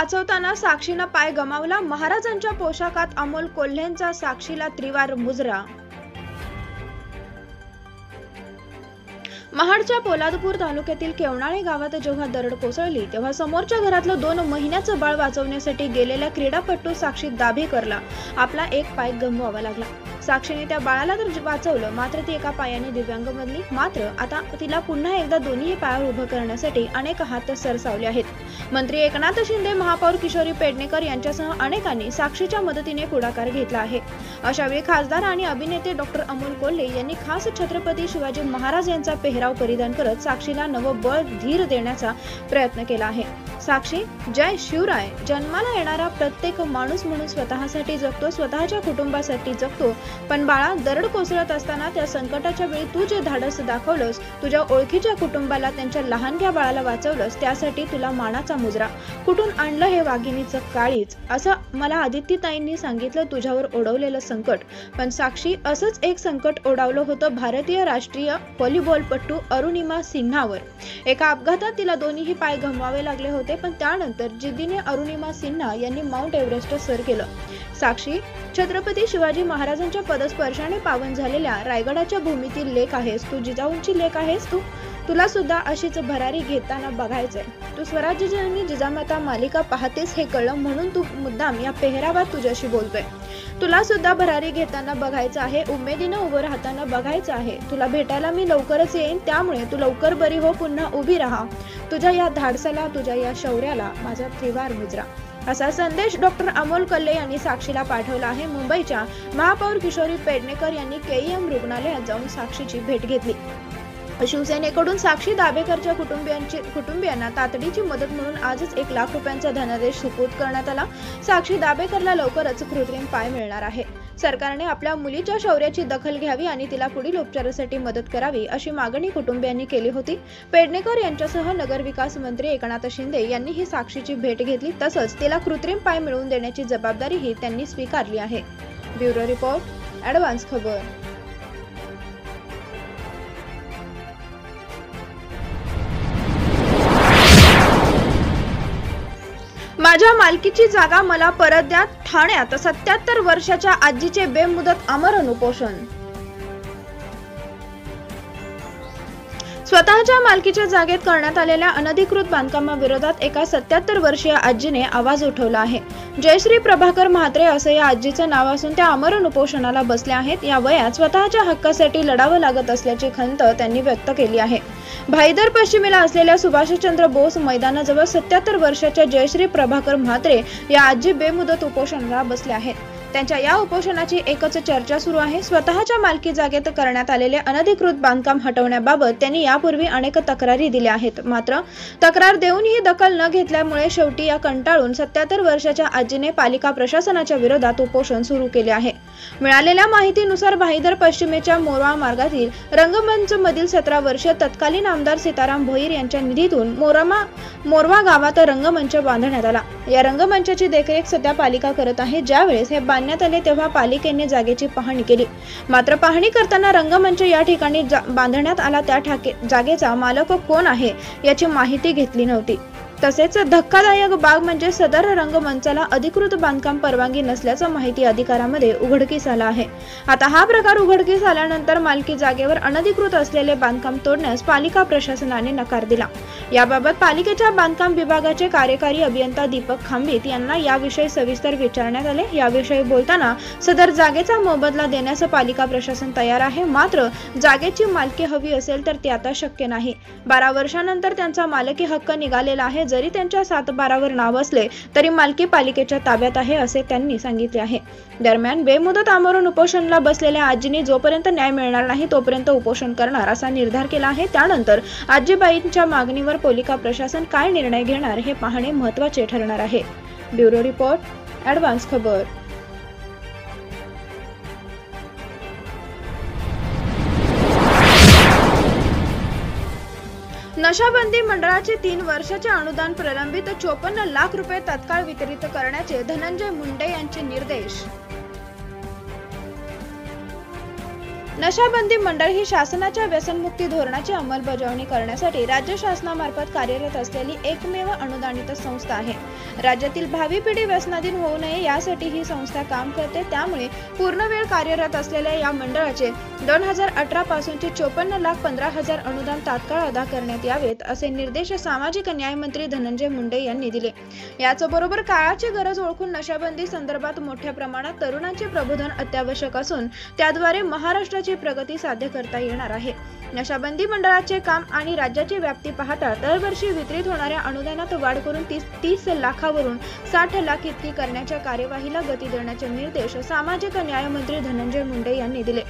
वाचवताना साक्षीनं पाय गमावला. महाराजांच्या पोशाखात अमोल कोल्हेंचा साक्षीला त्रिवार मुजरा. महाडच्या पोलादपूर तालुक्यातील केवणाळे गावात जेव्हा दरड कोसळली तेव्हा समोरच्या घरातलं 2 महिन्याचं बाळ वाचवण्यासाठी गेलेल्या क्रीडापटू साक्षी दाभेकरला आपला एक पाय गमवावा लागला. साक्षीने त्या बाळाला तर वाचवलं, मात्र ती एका पायाने दिव्यांग बनली. मात्र आता तिला पुन्हा एकदा दोन्ही पायावर उभं करण्यासाठी अनेक हात सरसावले आहेत. मंत्री एकनाथ शिंदे, महापौर किशोरी पेडणेकर यांच्यासह अनेकांनी साक्षीच्या मदतीने पुढाकार घेतला आहे. अशावेळी खासदार आणि अभिनेते डॉक्टर अमोल कोल्हे यांनी खास छत्रपती शिवाजी महाराज यांचा पेहराव परिधान करत साक्षीला नवं बळ धीर देण्याचा प्रयत्न केला आहे. साक्षी, जय शिवराय. जन्माला येणारा प्रत्येक माणूस म्हणून स्वतःसाठी जगतो, स्वतःच्या कुटुंबासाठी जगतो. पण बाळा, दरड कोसळत असताना त्या संकटाच्या वेळी तू जे धाडस दाखवलंस, तुझ्या ओळखीच्या कुटुंबाला, त्यांच्या लहानग्या बाळाला वाचवलंस, त्यासाठी तुला मानाचा मुजरा. कुठून आणलं हे वाघिणीचं काळीज, असं मला आदित्यताईंनी सांगितलं तुझ्यावर ओढवलेलं संकट. पण साक्षी, असंच एक संकट ओढावलं होतं भारतीय राष्ट्रीय व्हॉलीबॉलपटू अरुणिमा सिन्हावर. एका अपघातात तिला दोन्हीही पाय गमवावे लागले होते, पण त्यानंतर जिद्दीने अरुणिमा सिन्हा यांनी माउंट एव्हरेस्ट सर केलं. साक्षी, छत्रपती शिवाजी महाराजांच्या पदस्पर्शाने पावन झालेल्या रायगडाच्या भूमीतील लेक आहेस तू, जिजाऊंची लेक आहेस तू. तुला सुद्धा अशीच भरारी घेताना बघायचंय. तू स्वराज्य आणि जिजामाता मालिका पाहतेस हे कळलं, म्हणून तू मुद्दाम या पेहरावात तुझ्याशी बोलतोय. तुला सुद्धा भरारी घेताना बघायचं आहे, उमेदीनं उभं राहताना बघायचं आहे. तुला भेटायला मी लवकरच येईन, त्यामुळे तू लवकर बरी हो, पुन्हा उभी राहा. तुझ्या या धाडसाला, तुझ्या या शौर्याला माझा त्रिवार मुजरा. असा संदेश डॉक्टर अमोल कोल्हे यांनी साक्षीला पाठवला आहे. मुंबईच्या महापौर किशोरी पेडणेकर यांनी केईएम रुग्णालयात जाऊन साक्षीची भेट घेतली. शिवसेनेकडून साक्षी दाभेकरच्या कुटुंबियांना तातडीची मदत म्हणून आजच 1 लाख रुपयांचा धनादेश सुपूर्द करण्यात आला. साक्षी दाभेकरला लवकरच कृत्रिम पाय मिळणार आहे. सरकारने आपल्या मुलीच्या शौर्याची दखल घ्यावी आणि तिला पुढील उपचारासाठी मदत करावी, अशी मागणी कुटुंबियांनी केली होती. पेडणेकर यांच्यासह नगरविकास मंत्री एकनाथ शिंदे यांनी ही साक्षीची भेट घेतली. तसंच तिला कृत्रिम पाय मिळवून देण्याची जबाबदारीही त्यांनी स्वीकारली आहे. ब्युरो रिपोर्ट, ॲडव्हान्स खबर. माझ्या मालकीची जागा मला परत द्या. ठाण्यात 77 वर्षाच्या आजीचे बेमुदत आमरण उपोषण. स्वतःच्या मालकीच्या जागेत करण्यात आलेल्या अनधिकृत बांधकामाविरोधात एका 77 वर्षीय आजीने आवाज उठवला आहे. जयश्री प्रभाकर म्हात्रे असं या आजीचं नाव असून त्या आमरण उपोषणाला बसल्या आहेत. या वयात स्वतःच्या हक्कासाठी लढावं लागत असल्याची खंत त्यांनी व्यक्त केली आहे. भाईदर पश्चिमेला असलेल्या सुभाषचंद्र बोस मैदानाजवळ 77 वर्षाच्या जयश्री प्रभाकर म्हात्रे या आजी बेमुदत उपोषणाला बसल्या आहेत. त्यांच्या या उपोषणाची एकच चर्चा सुरू आहे. स्वतःच्या मालकी जागेत करण्यात आलेले अनधिकृत बांधकाम हटवण्याबाबत त्यांनी यापूर्वी अनेक तक्रारी दिल्या आहेत. मात्र तक्रार देऊनही दखल न घेतल्यामुळे शेवटी या कंटाळून 77 वर्षाच्या आजीने पालिका प्रशासनाच्या विरोधात उपोषण सुरू केले आहे. मिळालेल्या माहितीनुसार भाईदर पश्चिमेच्या मोरवा मार्गातील रंगमंच मधील 17 वर्षीय तत्कालीन आमदार सीताराम भोईर यांच्या निधीतून मोरवा गावात रंगमंच बांधण्यात आला. या रंगमंचाची देखरेख सध्या पालिका करत आहे. ज्यावेळेस हे बांधण्यात आले तेव्हा पालिकेने जागेची पाहणी केली. मात्र पाहणी करताना रंगमंच या ठिकाणी बांधण्यात आला त्या जागेचा मालक कोण आहे याची माहिती घेतली नव्हती. तसेच धक्कादायक बाब म्हणजे सदर रंगमंचाला अधिकृत बांधकाम परवानगी नसल्याचं माहिती अधिकारामध्ये उघडकीस आलं आहे. आता हा प्रकार उघडकीस आल्यानंतर मालकी जागेवर अनधिकृत असलेले बांधकाम तोडण्यास पालिका प्रशासनाने नकार दिला. याबाबत पालिकेच्या बांधकाम विभागाचे कार्यकारी अभियंता दीपक खांबीत यांना याविषयी सविस्तर विचारण्यात आले. याविषयी बोलताना सदर जागेचा मोबदला देण्यास पालिका प्रशासन तयार आहे. मात्र जागेची मालकी हवी असेल तर ते आता शक्य नाही. 12 वर्षांनंतर त्यांचा मालकी हक्क निघालेला आहे. जरी त्यांच्या 7/12 नाव असले तरी मालकी पालिकेच्या ताब्यात आहे असे त्यांनी सांगितले आहे. दरम्यान बेमुदत आमरण उपोषणाला बसलेल्या आजींनी जोपर्यंत न्याय मिळणार नाही तोपर्यंत उपोषण करणार असा निर्धार केला आहे. त्यानंतर आजीबाईंच्या मागणीवर पालिका प्रशासन काय निर्णय घेणार हे पाहणे महत्त्वाचे ठरणार आहे. ब्युरो रिपोर्ट, ॲडव्हान्स खबर. नशाबंदी मंडळाचे 3 वर्षाचे अनुदान प्रलंबित 54 लाख रुपये तत्काळ वितरित करण्याचे धनंजय मुंडे यांचे निर्देश. नशाबंदी मंडळ ही शासनाच्या व्यसनमुक्ती धोरणाची अंमलबजावणी करण्यासाठी राज्य शासनामार्फत कार्यरत असलेली एकमेव अनुदानित संस्था आहे. राज्यातील भावी पिढी व्यसनाधीन होऊ नये यासाठी ही संस्था काम करते। त्यामुळे पूर्ण वेळ कार्यरत असलेल्या या मंडळाचे 2018 पासूनचे 54,15,000 अनुदान तात्काळ अदा करण्यात यावेत असे निर्देश सामाजिक न्याय मंत्री धनंजय मुंडे यांनी दिले। याचबरोबर काळाची गरज ओळखून नशाबंदी संदर्भात मोठ्या प्रमाणात तरुणांचे प्रबोधन अत्यावश्यक असून त्याद्वारे महाराष्ट्राची प्रगती साध्य करता येणार आहे। नशाबंदी मंडळाचे काम आणि राज्याची व्याप्ती पाहता दरवर्षी वितरित होणाऱ्या अनुदानात वाढ करून 30 लाखावरून 60 लाख इतकी करण्याच्या कार्यवाहीला गती देण्याचे निर्देश सामाजिक न्याय मंत्री धनंजय मुंडे यांनी दिले।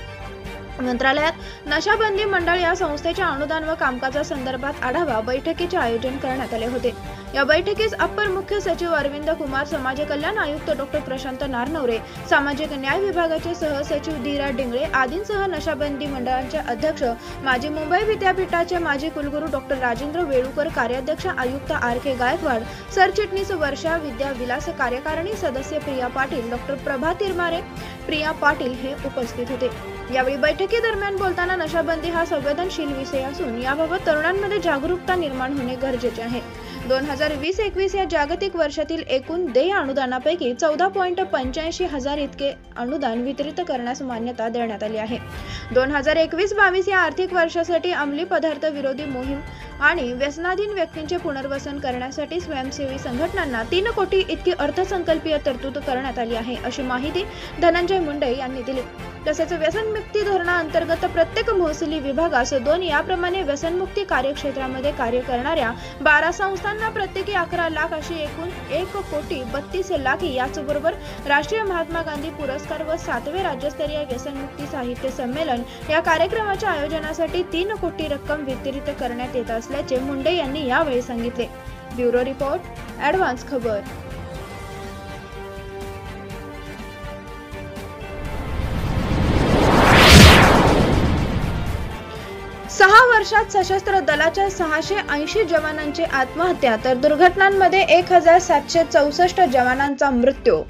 मंत्रालयात नशाबंदी मंडळ या संस्थेच्या अनुदान व कामकाजासंदर्भात आढावा बैठकीचे आयोजन करण्यात आले होते। या बैठकीस अप्पर मुख्य सचिव अरविंद कुमार, समाज कल्याण आयुक्त डॉक्टर प्रशांत नारनवरे, सामाजिक न्याय विभागाचे सहसचिव धीरा डिंगळे आदींसह नशाबंदी मंडळाचे अध्यक्ष, माजी मुंबई विद्यापीठाचे माजी कुलगुरू डॉक्टर राजेंद्र वेळुकर, कार्याध्यक्ष आयुक्त RK गायकवाड, सरचिटणीस वर्षा विद्या विलास, कार्यकारिणी सदस्य प्रिया पाटील, डॉक्टर प्रभा तिरमारे, प्रिया पाटील हे उपस्थित होते। यावेळी बैठकीदरम्यान बोलताना नशाबंदी हा संवेदनशील विषय असून याबाबत तरुणांमध्ये जागरूकता निर्माण होणे गरजेचे आहे। 2020-21 या जागतिक वर्षातील एकूण देय अनुदानापैकी 14.85 हजार इतके अनुदान वितरित करण्यास मान्यता देण्यात आली आहे। 2021-22 या आर्थिक वर्षासाठी अंमली पदार्थ विरोधी मोहीम आणि व्यसनाधीन व्यक्तींचे पुनर्वसन करण्यासाठी स्वयंसेवी संघटनांना 3 कोटी इतकी अर्थसंकल्पीय तरतूद करण्यात आली आहे अशी माहिती धनंजय मुंडे यांनी दिली। तसेच व्यसनमुक्ती धोरणाअंतर्गत प्रत्येक महसुली विभागास 2 याप्रमाणे व्यसनमुक्ती कार्यक्षेत्रामध्ये कार्य करणाऱ्या 12 संस्थांना प्रत्येकी 11 लाख अशी एकूण 1,32,00,000 याचबरोबर राष्ट्रीय महात्मा गांधी पुरस्कार व 7वे राज्यस्तरीय व्यसनमुक्ती साहित्य संमेलन या कार्यक्रमाच्या आयोजनासाठी 3 कोटी रक्कम वितरित करण्यात येत असल्याचे मुंडे यांनी यावेळी सांगितले। ब्युरो रिपोर्ट, ॲडव्हान्स खबर। 6 वर्षात सशस्त्र दलाच्या 680 जवानांची आत्महत्या तर दुर्घटनांमध्ये 1764 जवानांचा मृत्यू।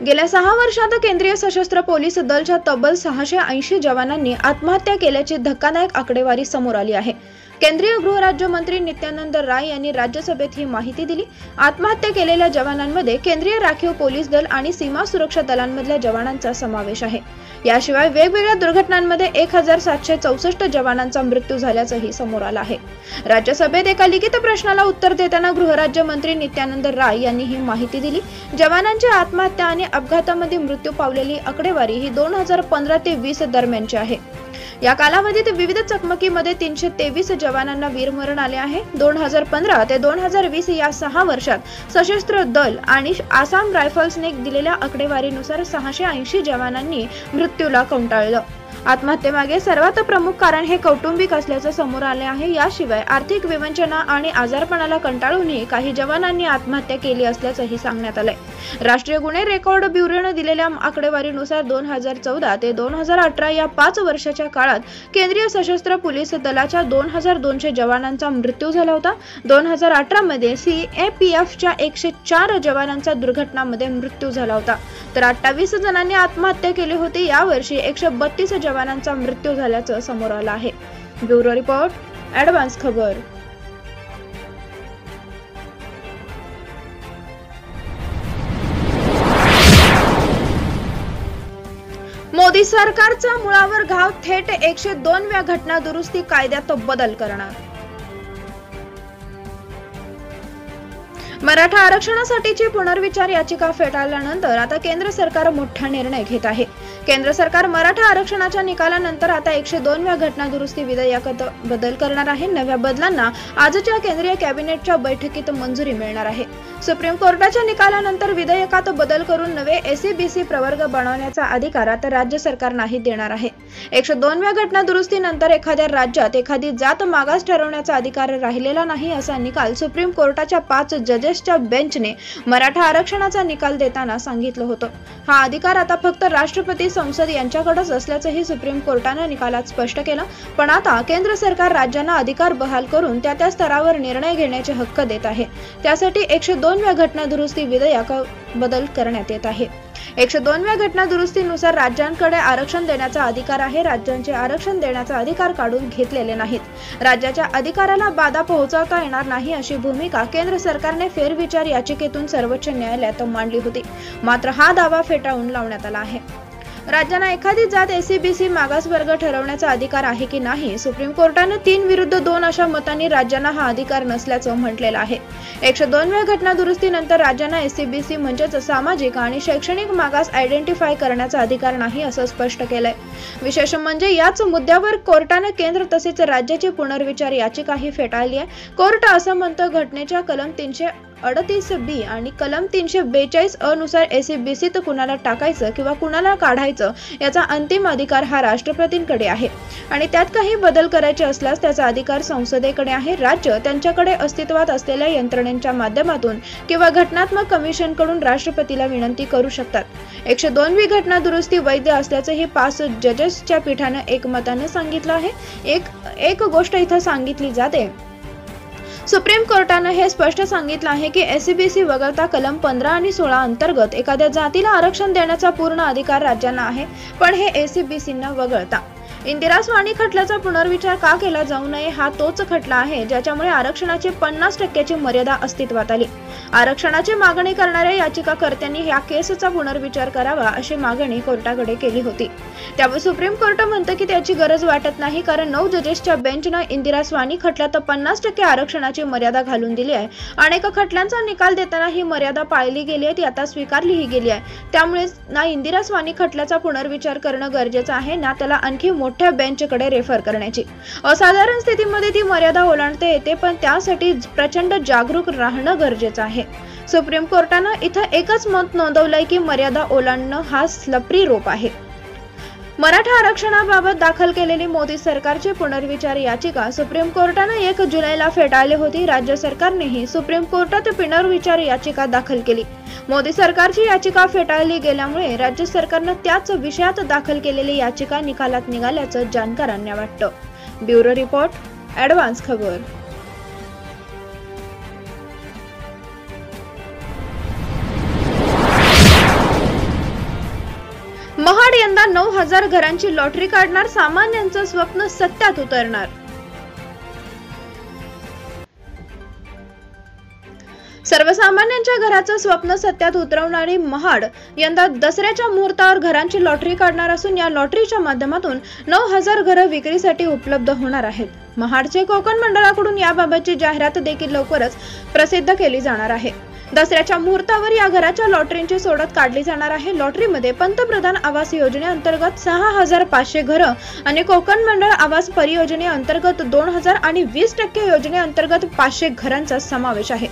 गेल्या 6 वर्षात केंद्रीय सशस्त्र पोलीस दलच्या तब्बल 680 जवानांनी आत्महत्या केल्याची धक्कादायक आकडेवारी समोर आली आहे। केंद्रीय गृहराज्यमंत्री नित्यानंद राय यांनी राज्यसभेत ही माहिती दिली। आत्महत्या केलेल्या जवानांमध्ये केंद्रीय राखीव पोलीस दल आणि सीमा सुरक्षा दलांमधल्या जवानांचा समावेश आहे। याशिवाय वेगवेगळ्या दुर्घटनांमध्ये 1764 जवानांचा मृत्यू झाल्याचंही समोर आलं आहे। राज्यसभेत एका लिखित प्रश्नाला उत्तर देताना गृहराज्यमंत्री नित्यानंद राय यांनी ही माहिती दिली। जवानांची आत्महत्या आणि अपघातामध्ये मृत्यू पावलेली आकडेवारी ही 2015 ते 20 दरम्यानची आहे। या कालावधीत विविध चकमकीमध्ये 323 जवानांना वीरमरण आले आहे। 2015 ते 2020 या 6 वर्षात सशस्त्र दल आणि आसाम रायफल्सने दिलेल्या आकडेवारीनुसार 680 जवानांनी मृत्यूला कंटाळलं। आत्महत्येमागे सर्वात प्रमुख कारण हे कौटुंबिक असल्याचं समोर आले आहे। याशिवाय आर्थिक विवंचना आणि आजारपणाला कंटाळूनही काही जवानांनी आत्महत्या केली असल्याचंही सांगण्यात आलंय। राष्ट्रीय गुन्हे रेकॉर्ड ब्युरोने दिलेल्या आकडेवारीनुसार 2014 ते 2018 या 5 वर्षाच्या काळात केंद्रीय सशस्त्र पोलीस दलाच्या 2200 जवानांचा मृत्यू झाला होता। 2018 मध्ये CAPFच्या 104 जवानांचा दुर्घटनांमध्ये मृत्यू झाला होता, तर 28 जणांनी आत्महत्या केली होती। यावर्षी 132 जवानांचा मृत्यू झाल्याचं समोर आलं आहे। ब्युरो रिपोर्ट, ॲडव्हान्स खबर। मोदी सरकारचा मुळावर घाव, थेट 102व्या घटना दुरुस्ती कायद्यात बदल करणार। मराठा आरक्षणासाठीची पुनर्विचार याचिका फेटाळल्यानंतर आता केंद्र सरकार मोठा निर्णय घेत आहे। केंद्र सरकार मराठा आरक्षणाच्या निकालानंतर आता 102व्या घटना दुरुस्ती विधेयकात बदल करणार आहे। नव्या बदलांना आजच्या केंद्रीय कॅबिनेटच्या बैठकीत मंजुरी मिळणार आहे। सुप्रीम कोर्टाच्या निकालानंतर विधेयकात बदल करून नवे SC-BC प्रवर्ग बनवण्याचा अधिकार आता राज्य सरकार नाही देणार आहे। 102व्या घटना दुरुस्तीनंतर एखाद्या राज्यात एखादी जात मागास ठरवण्याचा अधिकार राहिलेला नाही असा निकाल सुप्रीम कोर्टाच्या 5 जजेसच्या बेंचने मराठा आरक्षणाचा निकाल देताना सांगितलं होतं। हा अधिकार आता फक्त राष्ट्रपती, संसद यांच्याकडेच असल्याचंही सुप्रीम कोर्टाने निकालात स्पष्ट केलं। पण आता केंद्र सरकार राज्यांना अधिकार बहाल करून त्या स्तरावर निर्णय घेण्याचे हक्क देत आहे। त्यासाठी 102व्या घटना दुरुस्ती विधेयकात बदल करण्यात येत आहे। 102व्या घटना दुरुस्तीनुसार राज्यांकडे आरक्षण देण्याचा अधिकार आहे. राज्यांचे आरक्षण देण्याचा अधिकार काढून घेतलेले नाहीत. राज्याच्या अधिकाराला बाधा पोहोचवता येणार नाही अशी भूमिका केंद्र सरकारने फेरविचार याचिकेतून सर्वोच्च न्यायालयात मांडली होती. मात्र हा दावा फेटाळून लावण्यात आला आहे. राज्यांना एखादी जात एसईबीसी मागासवर्ग ठरवण्याचा अधिकार आहे की नाही? सुप्रीम कोर्टाने 3 विरुद्ध 2 अशा मतांनी राज्यांना हा अधिकार नसल्याचं म्हटलेलं आहे. 102व्या घटना दुरुस्तीनंतर राज्यांना एसईबीसी म्हणजेच सामाजिक आणि शैक्षणिक मागास आयडेंटिफाय करण्याचा अधिकार नाही असं स्पष्ट केलंय. विशेष म्हणजे याच मुद्द्यावर कोर्टाने केंद्र तसेच राज्याची पुनर्विचार याचिकाही फेटाळली आहे. कोर्ट असं म्हणतं, घटनेच्या कलम 338B आणि कलम 342 अ नुसार एसईबीसीत कुणाला टाकायचं किंवा कुणाला काढायचं याचा अंतिम अधिकार हा राष्ट्रपतींकडे आहे आणि त्यात काही बदल करायचे असल्यास त्याचा अधिकार संसदेकडे आहे. राज्य त्यांच्याकडे अस्तित्वात असलेल्या यंत्रणेच्या माध्यमातून किंवा घटनात्मक कमिशनकडून राष्ट्रपतीला विनंती करू शकतात. 102वी घटना दुरुस्ती वैध असल्याचं ही 5 जजेसच्या पीठानं एकमतानं सांगितलं आहे. एक गोष्ट इथं सांगितली जाते. सुप्रीम कोर्टानं हे स्पष्ट सांगितलं आहे की एसईबीसी वगळता कलम 15 आणि 16 अंतर्गत एखाद्या जातीला आरक्षण देण्याचा पूर्ण अधिकार राज्यांना आहे, पण हे एसईबीसींना वगळता. इंदिरा स्वानी खटल्याचा पुनर्विचार का केला जाऊ नये हा तोच खटला आहे ज्याच्यामुळे आरक्षणाची 50% मर्यादा अस्तित्वात आली. आरक्षणाची मागणी करणाऱ्या याचिकाकर्त्यांनी या केसचा पुनर्विचार करावा अशी मागणी कोर्टाकडे केली होती. त्यावर सुप्रीम कोर्ट म्हणतं की त्याची गरज वाटत नाही, कारण 9 जजेसच्या बेंचनं इंदिरा स्वानी खटल्यात 50% आरक्षणाची मर्यादा घालून दिली आहे. अनेक खटल्यांचा निकाल देताना ही मर्यादा पाळली गेली आहे, ती आता स्वीकारलीही गेली आहे. त्यामुळे ना इंदिरा स्वानी खटल्याचा पुनर्विचार करणं गरजेचं आहे ना त्याला आणखी मोठ्या बेंचकडे रेफर करण्याची. असाधारण स्थितीमध्ये ती मर्यादा ओलांडता येते, पण त्यासाठी प्रचंड जागरूक राहणं गरजेचं आहे. सुप्रीम कोर्टानं इथं एकच मत नोंदवलंय की मर्यादा ओलांडणं हा स्लपरी रोप आहे. मराठा आरक्षणाबाबत दाखल केलेली मोदी सरकारची पुनर्विचार याचिका सुप्रीम कोर्टानं 1 जुलैला फेटाळली होती. राज्य सरकारनेही सुप्रीम कोर्टात पुनर्विचार याचिका दाखल केली. मोदी सरकारची याचिका फेटाळली गेल्यामुळे राज्य सरकारनं त्याच विषयात दाखल केलेली याचिका निकालात निघाल्याचं जाणकारांना वाटतं. ब्युरो रिपोर्ट, ॲडव्हान्स खबर. महाड यंदा 9,000 घरांची लॉटरी काढणार, सामान्यांचं स्वप्न सत्यात उतरणार. सर्वसामान्यांच्या घराचं स्वप्न सत्यात उतरवणारी महाड यंदा दसऱ्याच्या मुहूर्तावर घरांची लॉटरी काढणार असून या लॉटरीच्या माध्यमातून 9,000 घरं विक्रीसाठी उपलब्ध होणार आहेत. महाडचे कोकण मंडळाकडून याबाबतची जाहिरात देखील लवकरच प्रसिद्ध केली जाणार आहे. दसऱ्याच्या मुहूर्तावर या घराच्या लॉटरींची सोडत काढली जाणार आहे. लॉटरीमध्ये पंतप्रधान आवास योजनेअंतर्गत 6,500 घरं आणि कोकण मंडळ आवास परियोजनेअंतर्गत 2,000 आणि 20% योजनेअंतर्गत 500 घरांचा समावेश आहे.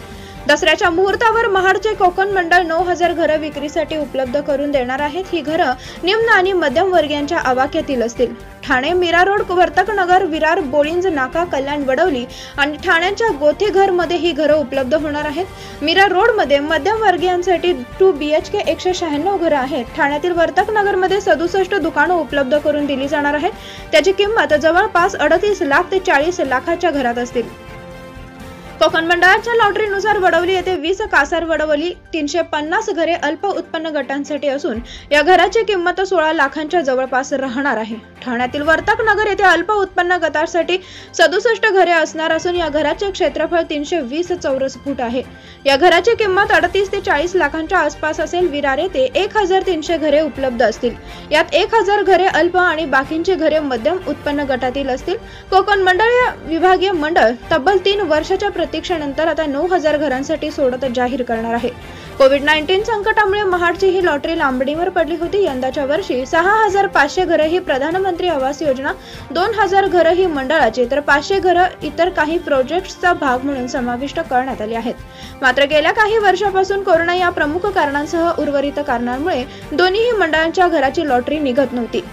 दसऱ्याच्या मुहूर्तावर महाडचे कोकण मंडळ 9,000 घरं विक्रीसाठी उपलब्ध करून देणार आहेत. ही घरं निम्न आणि मध्यम वर्गीयांच्या आवाक्यातील असतील. ठाणे मीरा रोड, वर्तकनगर, विरार, बोळिंज नाका, कल्याण, वडवली आणि ठाण्याच्या गोथेघर मध्ये ही घरं उपलब्ध होणार आहेत. मीरा रोड मध्ये मध्यम वर्गीयांसाठी 2 BHK 196 घरं आहेत. ठाण्यातील वर्तकनगर मध्ये 67 दुकानं उपलब्ध करून दिली जाणार आहेत. त्याची किंमत जवळपास 38 लाख ते 40 लाखाच्या घरात असतील. कोकण मंडळाच्या लॉटरीनुसार वडवली येथे 20 कासार वडवली 350 घरे अल्प उत्पन्न गटांसाठी असून या घराची किंमत 16 लाखांच्या जवळपास राहणार आहे. ठाण्यातील वर्तकनगर येथे अल्प उत्पन्न गटासाठी 67 घरे असणार असून या घराचे क्षेत्रफळ 320 चौरस फूट आहे. या घराची किंमत 38 ते 40 लाखांच्या आसपास असेल. विरार येथे 1,300 घरे उपलब्ध असतील. यात 1,000 घरे अल्प आणि बाकींची घरे मध्यम उत्पन्न गटातील असतील. कोकण मंडळ या विभागीय मंडळ तब्बल 3 वर्षाच्या प्रतीक्षेनंतर आता 9,000 घरांसाठी सोडत जाहीर करणार आहे. कोविड-19 संकटामुळे महाडची ही लॉटरी लांबणीवर पडली होती. यंदाच्या वर्षी 6,500 घरं ही प्रधानमंत्री आवास योजना, 2,000 घरं ही मंडळाची तर 500 घरं इतर काही प्रोजेक्ट्सचा भाग म्हणून समाविष्ट करण्यात आली आहेत. मात्र गेल्या काही वर्षापासून कोरोना या प्रमुख कारणांसह उर्वरित कारणांमुळे दोन्ही मंडळांच्या घराची लॉटरी निघत नव्हती.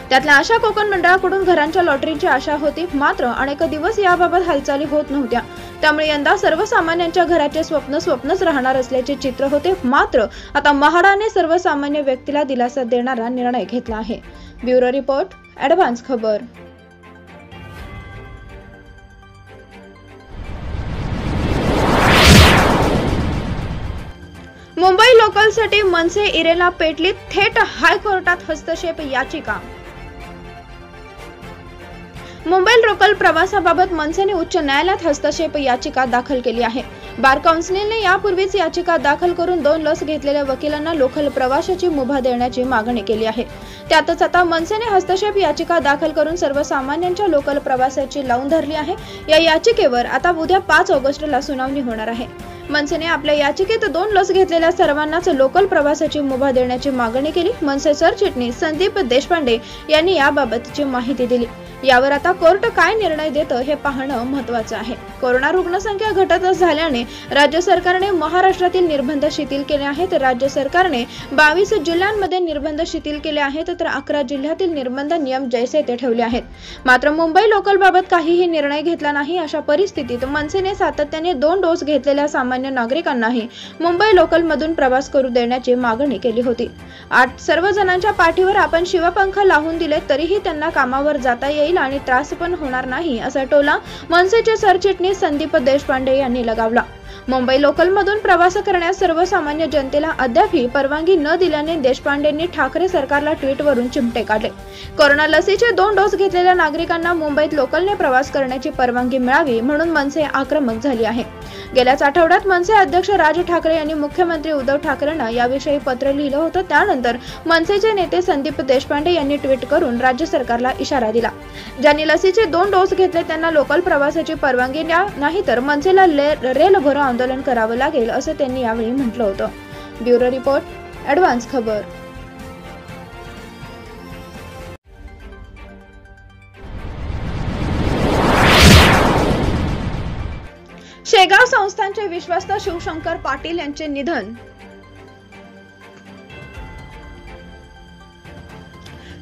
त्यातल्या आशा कोकण मंडळाकडून घरांच्या लॉटरीची आशा होती, मात्र अनेक दिवस याबाबत हालचाली होत नव्हत्या. त्यामुळे यंदा सर्वसामान्यांच्या घराचे स्वप्नच राहणार असल्याचे चित्र होते. मात्र आता महाडाने सर्वसामान्य व्यक्तीला दिलासा देणारा निर्णय घेतला आहे. ब्युरो रिपोर्ट, ॲडव्हान्स खबर. मुंबई लोकलसाठी मनसे इरेला पेटली, थेट हायकोर्टात हस्तक्षेप याचिका। मुंबई लोकल प्रवासाबाबत मनसेने उच्च न्यायालयात हस्तक्षेप याचिका दाखल केली आहे। बार काउन्सिलने यापूर्वीच याचिका दाखल करून 2 लस घेतलेल्या वकिलांना लोकल प्रवासाची मुभा देण्याची मागणी केली आहे। त्यातच आता मनसेने हस्तक्षेप याचिका दाखल करून सर्वसामान्यांच्या लोकल प्रवासाची लावून धरली आहे। या याचिकेवर आता उद्या 5 ऑगस्टला सुनावणी होणार आहे। मनसेने आपल्या याचिकेत 2 लस घेतलेल्या सर्वांनाच लोकल प्रवासाची मुभा देण्याची मागणी केली। मनसे सरचिटणीस संदीप देशपांडे यांनी याबाबतची माहिती दिली। यावर आता कोर्ट काय निर्णय देतं हे पाहणं महत्त्वाचं आहे। कोरोना रुग्णसंख्या घटत झाल्याने राज्य सरकारने महाराष्ट्रातील निर्बंध शिथिल केले आहेत। राज्य सरकारने 22 जिल्ह्यांमध्ये निर्बंध शिथिल केले आहेत, तर 11 जिल्ह्यातील निर्बंध नियम जैसे ते ठेवले आहेत। मात्र मुंबई लोकल बाबत काहीही निर्णय घेतला नाही। अशा परिस्थितीत मनसेने सातत्याने 2 डोस घेतलेल्या सामान्य नागरिकांनाही मुंबई लोकल मधून प्रवास करू देण्याची मागणी केली होती। सर्व जणांच्या पाठीवर आपण शिवपंख लावून दिले तरीही त्यांना कामावर जाता येईल आणि त्रास पण होणार नाही, असा टोला मनसेचे सरचिटणीस संदीप देशपांडे यांनी लगावला। मुंबई लोकल मधून प्रवास करण्यास सर्वसामान्य जनतेला अद्यापही परवानगी न दिल्याने देशपांडेंनी ठाकरे सरकारला ट्विटवरून चिमटे काढले। कोरोना लसीचे 2 डोस घेतलेल्या नागरिकांना मुंबईत लोकलने प्रवास करण्याची परवानगी मिळावी म्हणून मनसे आक्रमक झाली आहे। गेल्याच आठवड्यात मनसे अध्यक्ष राज ठाकरे यांनी मुख्यमंत्री उद्धव ठाकरेंना याविषयी पत्र लिहिलं होतं। त्यानंतर मनसेचे नेते संदीप देशपांडे यांनी ट्विट करून राज्य सरकारला इशारा दिला, ज्यांनी लसीचे 2 डोस घेतले त्यांना लोकल प्रवासाची परवानगी द्या, नाहीतर मनसेला रेल भरो आंदोलन करावं लागेल, असं त्यांनी यावेळी म्हटलं होतं। ब्युरो रिपोर्ट, ॲडव्हान्स खबर। शेगाव संस्थानचे विश्वस्त शिवशंकर पाटील यांचे निधन।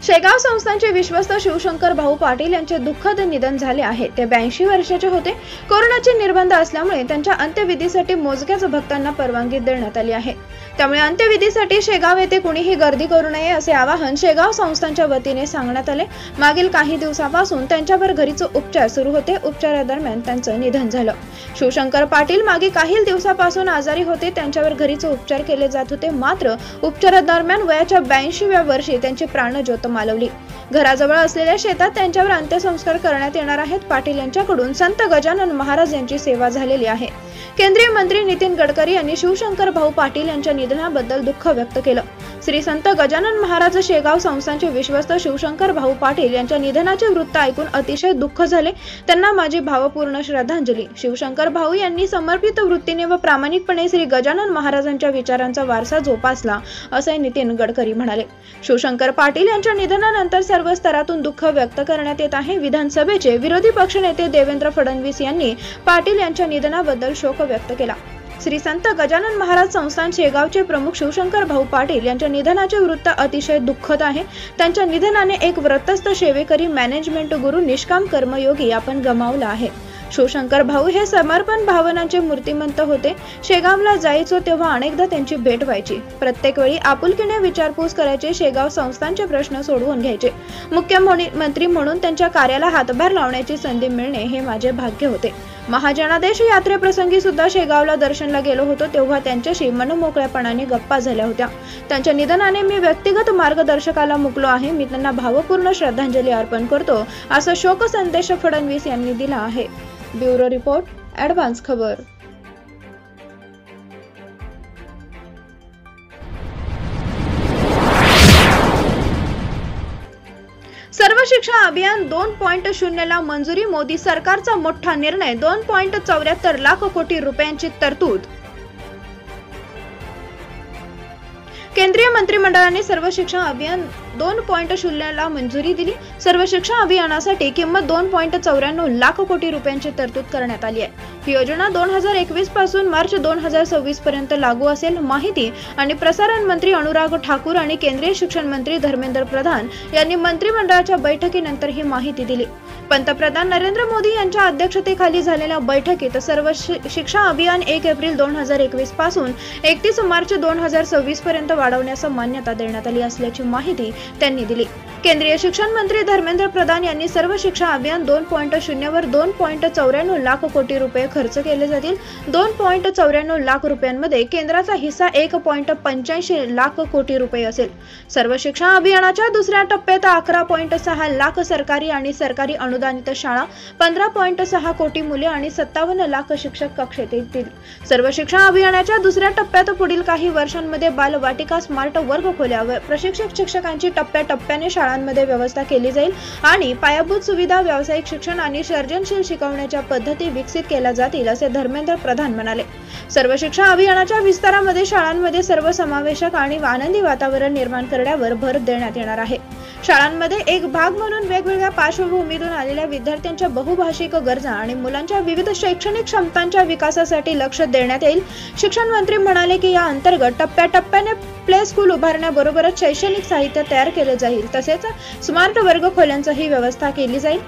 शेगाव संस्थानचे विश्वस्त शिवशंकर भाऊ पाटील यांचे दुःखद निधन झाले आहे। ते 82 वर्षाचे होते। कोरोनाचे निर्बंध असल्यामुळे त्यांच्या अंत्यविधीसाठी मोजक्याच भक्तांना परवानगी देण्यात आली आहे। त्यामुळे अंत्यविधीसाठी शेगाव येथे कुणीही गर्दी करू नये असे आवाहन शेगाव संस्थानच्या वतीने सांगण्यात आले। मागील काही दिवसापासून त्यांच्यावर घरीचे उपचार सुरू होते। उपचारादरम्यान त्यांचं निधन झालं। शिवशंकर पाटील मागे काही दिवसापासून आजारी होते। त्यांच्यावर घरीचे उपचार केले जात होते। मात्र उपचारादरम्यान वयाच्या 82व्या वर्षी त्यांची प्राणज्योत मालवली। घराजवळ असलेल्या शेतात त्यांच्यावर अंत्यसंस्कार करण्यात येणार आहेत। पाटील यांच्याकडून संत गजानन महाराज यांची सेवा झालेली आहे। केंद्रीय मंत्री नितीन गडकरी यांनी शिवशंकर भाऊ पाटील यांच्या निधनाबद्दल दुःख व्यक्त केलं। श्री संत गजानन महाराज शेगाव संस्थानचे विश्वस्त शिवशंकर भाऊ पाटील यांच्या निधनाचे वृत्त ऐकून अतिशय दुःख झाले। त्यांना माझी भावपूर्ण श्रद्धांजली। शिवशंकर भाऊ यांनी समर्पित वृत्तीने व प्रामाणिकपणे श्री गजानन महाराजांच्या विचारांचा वारसा जोपासला, असे नितीन गडकरी म्हणाले। शिवशंकर पाटील यांच्या निधनानंतर सर्व स्तरातून दुःख व्यक्त करण्यात येत आहे। विधानसभेचे विरोधी पक्षनेते देवेंद्र फडणवीस यांनी पाटील यांच्या निधनाबद्दल शोक व्यक्त केला। श्री संत गजानन महाराज संस्थान शेगावचे प्रमुख शिवशंकर भाऊ पाटील यांच्या निधनाचे वृत्त अतिशय दुःखद आहे। त्यांच्या निधनाने एक व्रतस्थ सेवेकरी, मॅनेजमेंट गुरु, निष्काम कर्मयोगी आपण गमावला आहे। शिवशंकर भाऊ हे समर्पण भावनांचे मूर्तिमंत होते। शेगावला जायचो तेव्हा अनेकदा त्यांची भेट व्हायची। प्रत्येक वेळी आपुलकीने विचारपूस करायचे, शेगाव संस्थानचे प्रश्न सोडवून घ्यायचे। मुख्यमंत्री म्हणून त्यांच्या कार्याला हातभार लावण्याची संधी मिळणे हे माझे भाग्य होते। महाजनादेश यात्रेप्रसंगी सुद्धा शेगावला दर्शनला गेलो होतो, तेव्हा त्यांच्याशी मनमोकळेपणाने गप्पा झाल्या होत्या। त्यांच्या निधनाने मी व्यक्तिगत मार्गदर्शकाला मुकलो आहे। मी त्यांना भावपूर्ण श्रद्धांजली अर्पण करतो, असा शोक संदेश फडणवीस यांनी दिला आहे। ब्युरो रिपोर्ट, ॲडव्हान्स खबर। सर्व शिक्षा अभियान 2.0 ला मंजुरी, मोदी सरकारचा मोठा निर्णय, 2.74 लाख कोटी रुपयांची तरतूद। केंद्रीय मंत्रिमंडळाने सर्व शिक्षा अभियान 2.0 ला मंजुरी दिली। सर्व शिक्षा अभियानासाठी किंमत 2.94 लाख कोटी रुपयांची तरतूद करण्यात आली आहे। ही योजना 2021 पासून मार्च 2026 पर्यंत लागू असेल। माहिती आणि प्रसारण मंत्री अनुराग ठाकूर आणि केंद्रीय शिक्षण मंत्री धर्मेंद्र प्रधान यांनी मंत्रिमंडळाच्या बैठकीनंतर ही माहिती दिली। पंतप्रधान नरेंद्र मोदी यांच्या अध्यक्षतेखाली झालेल्या बैठकीत सर्व शिक्षा अभियान 1 एप्रिल 2021 पासून 31 मार्च 2026 पर्यंत वाढवण्यास मान्यता देण्यात आली असल्याची माहिती त्यांनी दिली। केंद्रीय शिक्षण मंत्री धर्मेंद्र प्रधान यांनी सर्व शिक्षा अभियान 2.0 वर 2.94 लाख कोटी रुपये खर्च केले जातील। 2.94 लाख रुपयांमध्ये केंद्राचा हिस्सा 1.85 लाख कोटी रुपये असेल। सर्व शिक्षा अभियानाच्या दुसऱ्या टप्प्यात 11.6 लाख सरकारी आणि सरकारी अनुदानित शाळा, 15.6 कोटी मुले आणि 57 लाख शिक्षक कक्षेत येतील। सर्व शिक्षा अभियानाच्या दुसऱ्या टप्प्यात पुढील काही वर्षांमध्ये बालवाटिका, स्मार्ट वर्ग खोल्या व प्रशिक्षक शिक्षकांची टप्प्याटप्प्याने शाळांमध्ये व्यवस्था केली जाईल आणि पायाभूत सुविधा, व्यावसायिक शिक्षण आणि सर्जनशील शिकवण्याच्या पद्धती विकसित केल्या जातील, असे धर्मेंद्र प्रधान म्हणाले। सर्व शिक्षा अभियानाच्या विस्तारामध्ये शाळांमध्ये सर्वसमावेशक आणि आनंदी वातावरण निर्माण करण्यावर भर देण्यात येणार आहे। शाळांमध्ये एक भाग म्हणून वेगवेगळ्या पार्श्वभूमीतून आलेल्या विद्यार्थ्यांच्या बहुभाषिक गरजा आणि मुलांच्या विविध शैक्षणिक क्षमतांच्या विकासासाठी लक्ष देण्यात येईल। शिक्षण मंत्री म्हणाले की या अंतर्गत टप्प्याटप्प्याने प्ले स्कूल उभारण्याबरोबरच शैक्षणिक साहित्य तयार केले जाईल, तसेच स्मार्ट वर्ग खोल्यांचीही व्यवस्था केली जाईल।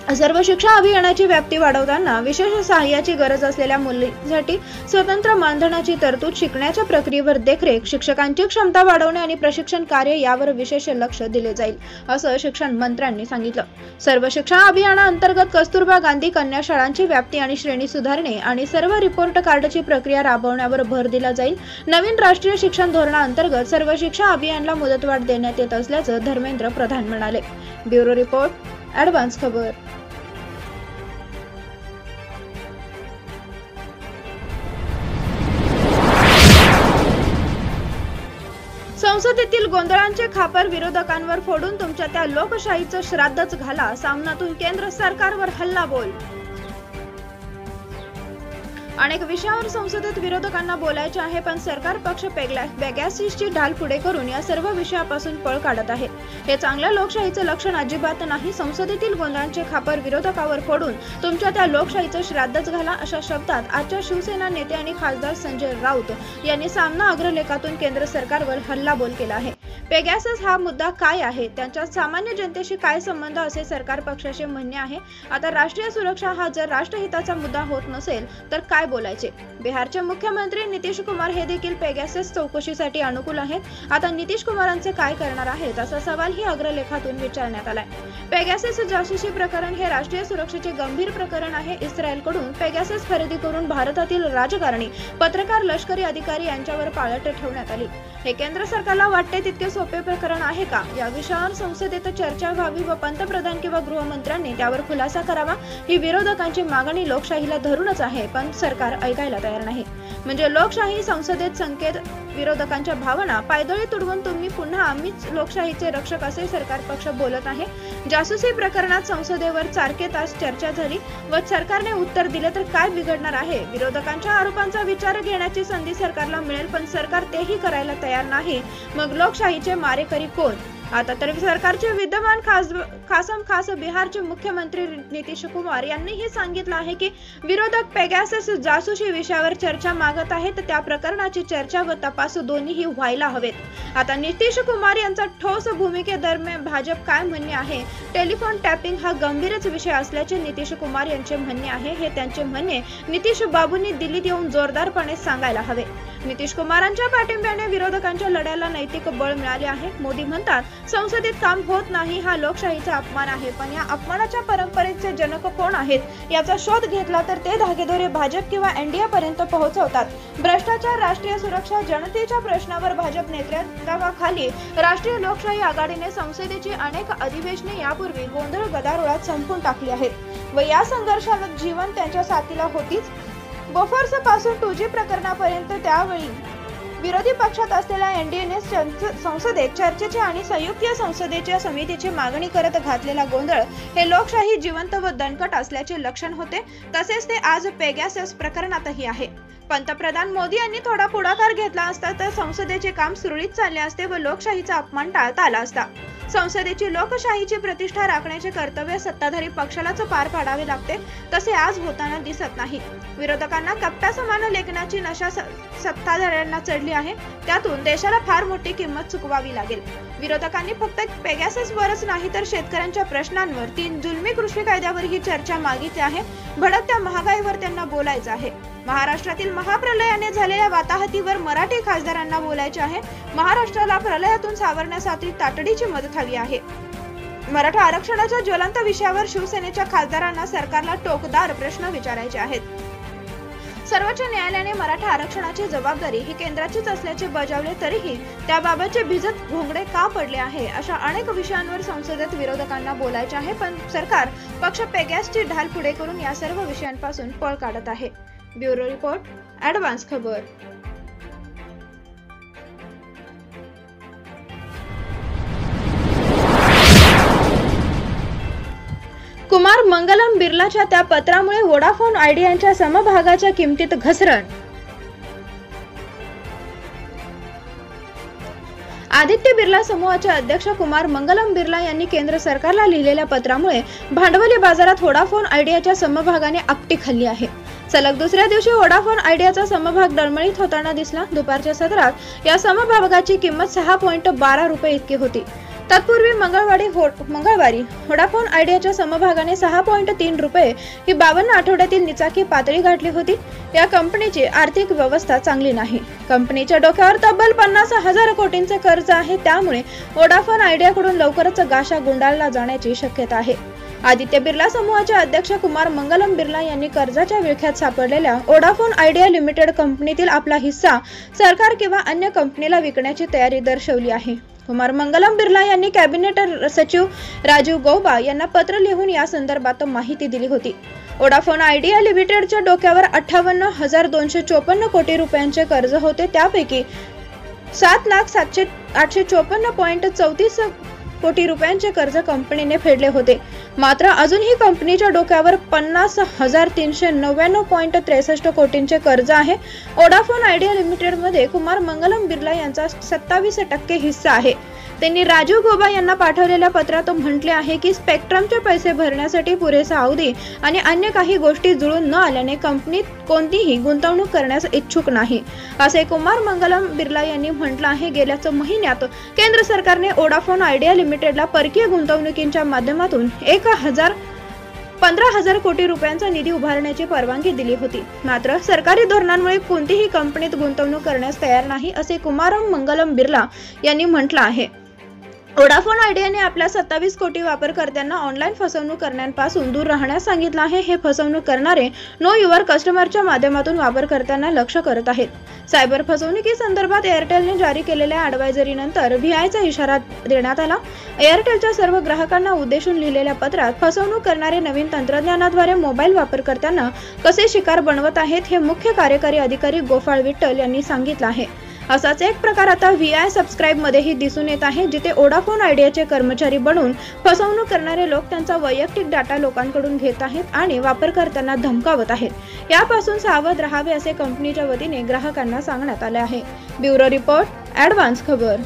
सर्व शिक्षा अभियानाची व्याप्ती वाढवताना विशेष सहाय्याची गरज असलेल्या मुलांसाठी स्वतंत्र मानधनाची तरतूद, शिकण्याच्या प्रक्रियेवर देखरेख, शिक्षकांची क्षमता वाढवणे आणि प्रशिक्षण कार्य यावर विशेष लक्ष दिले जाईल, असं शिक्षण मंत्र्यांनी सांगितलं। सर्व शिक्षा अभियानाअंतर्गत कस्तुरबा गांधी कन्या शाळांची व्याप्ती आणि श्रेणी सुधारणे आणि सर्व रिपोर्ट कार्डची प्रक्रिया राबवण्यावर भर दिला जाईल। नवीन राष्ट्रीय शिक्षण धोरणाअंतर्गत सर्व शिक्षा अभियानाला मुदतवाढ देण्यात येत असल्याचं धर्मेंद्र प्रधान म्हणाले। ब्युरो रिपोर्ट, ॲडव्हान्स खबर। संसदेतील गोंधळांचे खापर विरोधकांवर फोडून तुमच्या त्या लोकशाहीचं श्राद्धच घाला, सामनातून केंद्र सरकारवर हल्लाबोल। अनेक विषयावर संसदेत विरोधकांना बोलायचे आहे, पण सरकार पक्ष पेगाससची ढाल पुढे करून या सर्व विषयापासून पळ काढत आहे। हे चांगल्या लोकशाहीचं लक्षण अजिबात नाही। संसदेतील गोंधळांचे खापर विरोधकावर फोडून तुमच्या त्या लोकशाहीचं श्राद्धच घाला, अशा शब्दात आजच्या शिवसेना नेते आणि खासदार संजय राऊत यांनी सामना अग्रलेखातून केंद्र सरकारवर हल्लाबोल केला आहे। पेगासस हा मुद्दा काय आहे, त्यांच्या सामान्य जनतेशी काय संबंध, असे सरकार पक्षाचे म्हणणे आहे। आता राष्ट्रीय सुरक्षा हा जर राष्ट्रहिताचा मुद्दा होत नसेल तर काय बोलायचे। बिहारचे मुख्यमंत्री नितीश कुमार हे देखील पेगासस चौकशीसाठी अनुकूल आहेत। आता नितीश कुमारांचे काय करणार आहेत, असा सवाल ही अग्रलेखातून विचारण्यात आलाय। पेगासस जासूसी प्रकरण हे राष्ट्रीय सुरक्षेचे गंभीर प्रकरण आहे। इस्रायलकडून पेगासस खरेदी करून भारतातील राजकारणी, पत्रकार, लष्करी अधिकारी यांच्यावर पाळत ठेवण्यात आली। हे केंद्र सरकारला वाटते तितके सोपे प्रकरण आहे का? या विषयावर संसदेत चर्चा व्हावी व पंतप्रधान किंवा गृहमंत्र्यांनी त्यावर खुलासा करावा, ही विरोधकांची मागणी लोकशाहीला धरूनच आहे, पण सरकार ऐकायला तयार नाही। म्हणजे लोकशाही संसदेत संकेत, विरोधकांच्या भावना पायदळी तुडवून तुम्ही पुन्हा आम्हीच लोकशाहीचे रक्षक, असे सरकार पक्ष बोलत आहे। जासूसी प्रकरणात संसदेवर 4 तास चर्चा झाली व सरकारने उत्तर दिले तर काय बिघडणार आहे? विरोधकांच्या आरोपांचा विचार घेण्याची संधी सरकारला मिळेल, पण सरकार तेही करायला तयार नाही। मग लोकशाहीचे मारेकरी कोण? आता तर सरकारचे विद्यमान खास बिहारचे मुख्यमंत्री नितीश कुमार यांनीही सांगितलं आहे की विरोधक पेगासस जासूसी विषयावर चर्चा मागत आहेत, त्या प्रकरणाची चर्चा व तपास दोन्हीही व्हायला हवेत। आता नितीश कुमार यांचा ठोस भूमिकेदरम्यान भाजप काय म्हणणे आहे? टेलिफोन टॅपिंग हा गंभीरच विषय असल्याचे नितीश कुमार यांचे म्हणणे आहे। हे त्यांचे म्हणणे नितीश बाबूंनी दिल्लीत येऊन जोरदारपणे सांगायला हवे। नितीश कुमारांच्या पाठिंब्याने विरोधकांच्या लढ्याला नैतिक बळ मिळाले आहे। मोदी म्हणतात संसदेत काम होत नाही हा लोकशाहीचा अपमान आहे, पण या अपमानाच्या परंपरेचे जनक कोण आहेत याचा शोध घेतला तर ते धागेदोरे भाजप किंवा एनडीए पर्यंत पोहोचवतात। भ्रष्टाचार, राष्ट्रीय सुरक्षा, जनतेच्या प्रश्नावर भाजप नेतृत्वाखाली राष्ट्रीय लोकशाही आघाडीने संसदेची अनेक अधिवेशने यापूर्वी गोंधळ गदारोळात संपवून टाकली आहेत व या संघर्षाला जीवन त्यांच्या साथीला होतीच। बोफोर्स पासून 2G प्रकरणापर्यंत त्यावेळी विरोधी पक्षात असलेल्या एनडीएने संसदेत चर्चेची आणि संयुक्त संसदेच्या समितीची मागणी करत घातलेला गोंधळ हे लोकशाही जिवंत व दणकट असल्याचे लक्षण होते। तसेच ते आज पेगासस प्रकरणातही आहे। पंतप्रधान मोदी यांनी थोडा पुढाकार घेतला असता तर संसदेचे काम सुरळीत चालले असते व लोकशाहीचा अपमान टाळता आला असता। संसदेची लोकशाहीची प्रतिष्ठा राखण्याचे कर्तव्य सत्ताधारी पक्षालाच पार पाडावे लागते, तसे आज होताना दिसत नाही। विरोधकांना कप्प्यासमान लेखनाची नशा सत्ताधाऱ्यांना चढली आहे, त्यातून देशाला फार मोठी किंमत चुकवावी लागेल. विरोधकांनी फक्त पेगाससवरच नाही तर शेतकऱ्यांच्या प्रश्नांवर, 3 जुलमी कृषी कायद्यावरही चर्चा मागितली आहे. भडकत्या महागाईवर त्यांना बोलायचं आहे. महाराष्ट्रातील महाप्रलयाने झालेल्या वाताहतीवर मराठी खासदारांना बोलायचे आहे. महाराष्ट्राला प्रलयातून सावरण्यासाठी तातडीची मदत हवी आहे. मराठा आरक्षणाच्या ज्वलंत विषयावर शिवसेनेच्या खासदारांना सरकारला टोकदार प्रश्न विचारायचे आहेत. सर्वोच्च न्यायालयाने मराठा आरक्षणाची जबाबदारी ही केंद्राचीच असल्याचे बजावले तरीही त्याबाबतचे भिजत घोंगडे का पडले आहे, अशा अनेक विषयांवर संसदेत विरोधकांना बोलायचे आहे. पण सरकार पक्ष पेगॅसची ढाल पुढे करून या सर्व विषयांपासून पळ काढत आहे. ब्युरो रिपोर्ट, ॲडव्हान्स खबर. कुमार मंगलम बिर्लाच्या त्या पत्रामुळे वोडाफोन आयडियाच्या समभागाच्या किमतीत घसरण. आदित्य बिर्ला समूहाचे अध्यक्ष कुमार मंगलम बिर्ला यांनी केंद्र सरकारला लिहिलेल्या पत्रामुळे भांडवली बाजारात वोडाफोन आयडियाच्या समभागाने आपटी खाल्ली आहे. सलग दुसऱ्या दिवशी वोडाफोन आयडियाचा समभाग डळमळीत होताना दिसला. दुपारच्या सत्रात या समभागाची किंमत 6.12 रुपये इतकी होती. तत्पूर्वी मंगळवारी वोडाफोन आयडियाच्या समभागाने 6.3 रुपये ही 52 आठवड्यातील निचाकी पातळी गाठली होती. या कंपनीची आर्थिक व्यवस्था चांगली नाही. कंपनीच्या डोक्यावर तब्बल 50,000 कोटींचे कर्ज आहे. त्यामुळे वोडाफोन आयडियाकडून लवकरच गाशा गुंडाळला जाण्याची शक्यता आहे. आदित्य बिर्ला समूहाचे अध्यक्ष कुमार मंगलम बिर्ला यांनी कर्जाच्या विळख्यात सापडलेल्या वोडाफोन आयडिया लिमिटेड कंपनीतील आपला हिस्सा सरकार किंवा अन्य कंपनीला विकण्याची तयारी दर्शवली आहे. कुमार मंगलम बिर्ला यांनी कॅबिनेट सचिव राजीव गौबा यांना पत्र लिहून या संदर्भात माहिती दिली होती. वोडाफोन आयडिया लिमिटेडच्या डोक्यावर 58,254 कोटी रुपयांचे कर्ज होते. त्यापैकी 7,854.34 कोटी रुपयांचे कर्ज कंपनीने फेडले होते. मात्र अजूनही कंपनीच्या डोक्यावर 50,399.63 कोटींचे कर्ज आहे. वोडाफोन आयडिया लिमिटेडमध्ये कुमार मंगलम बिर्ला यांचा 27% हिस्सा आहे. त्यांनी राजीव गौबा यांना पाठवलेल्या पत्रात म्हटले आहे की स्पेक्ट्रमचे पैसे भरण्यासाठी पुरेसा अवधी आणि अन्य काही गोष्टी जुळून न आल्याने कंपनीत कोणतीही गुंतवणूक करण्यास इच्छुक नाही, असे कुमार मंगलम बिर्ला यांनी म्हटलं आहे. गेल्याच महिन्यात केंद्र सरकारने वोडाफोन आयडिया लिमिटेडला परकीय गुंतवणुकीच्या माध्यमातून 15,000 कोटी रुपयांचा निधी उभारण्याची परवानगी दिली होती. मात्र सरकारी धोरणांमुळे कोणतीही कंपनीत गुंतवणूक करण्यास तयार नाही, असे कुमार मंगलम बिर्ला यांनी म्हटलं आहे. वोडाफोन आयडियाने आपल्या 27 कोटी वापरकर्त्यांना ऑनलाईन फसवणूक करण्यापासून दूर राहण्यास सांगितलं आहे. हे फसवणूक करणारे नो युअर कस्टमरच्या माध्यमातून वापरकर्त्यांना लक्ष्य करत आहेत. सायबर फसवणुकीसंदर्भात एअरटेलने जारी केलेल्या ॲडव्हायझरीनंतर व्हीआयचा इशारा देण्यात आला. एअरटेलच्या सर्व ग्राहकांना उद्देशून लिहिलेल्या पत्रात फसवणूक करणारे नवीन तंत्रज्ञानाद्वारे मोबाईल वापरकर्त्यांना कसे शिकार बनवत आहेत हे मुख्य कार्यकारी अधिकारी गोपाळ विठ्ठल यांनी सांगितलं आहे. असाच एक प्रकार आता व्हीआय सबस्क्राईब मध्येही दिसून येत आहे, जिथे वोडाफोन आयडियाचे कर्मचारी बनून फसवणूक करणारे लोक त्यांचा वैयक्तिक डाटा लोकांकडून घेत आहेत आणि वापरकर्त्यांना धमकावत आहेत. यापासून सावध राहावे असे कंपनीच्या वतीने ग्राहकांना सांगण्यात आले आहे. ब्युरो रिपोर्ट, ॲडव्हान्स खबर.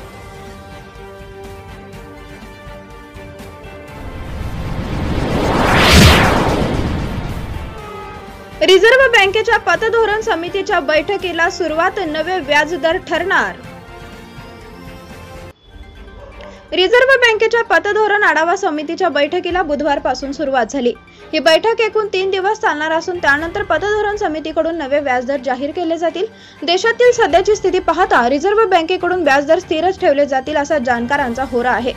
रिझर्व्ह बँकेच्या पतधोरण समितीच्या बैठकीला सुरुवात, नवे व्याजदर ठरणार. रिझर्व्ह बँकेच्या पतधोरण आढावा समितीच्या बैठकीला बुधवारपासून सुरुवात झाली. ही बैठक एकूण 3 दिवस चालणार असून त्यानंतर पतधोरण समितीकडून नवे व्याजदर जाहीर केले जातील. देशातील सध्याची स्थिती पाहता रिझर्व्ह बँकेकडून व्याजदर स्थिरच ठेवले जातील असा जाणकारांचा होरा आहे.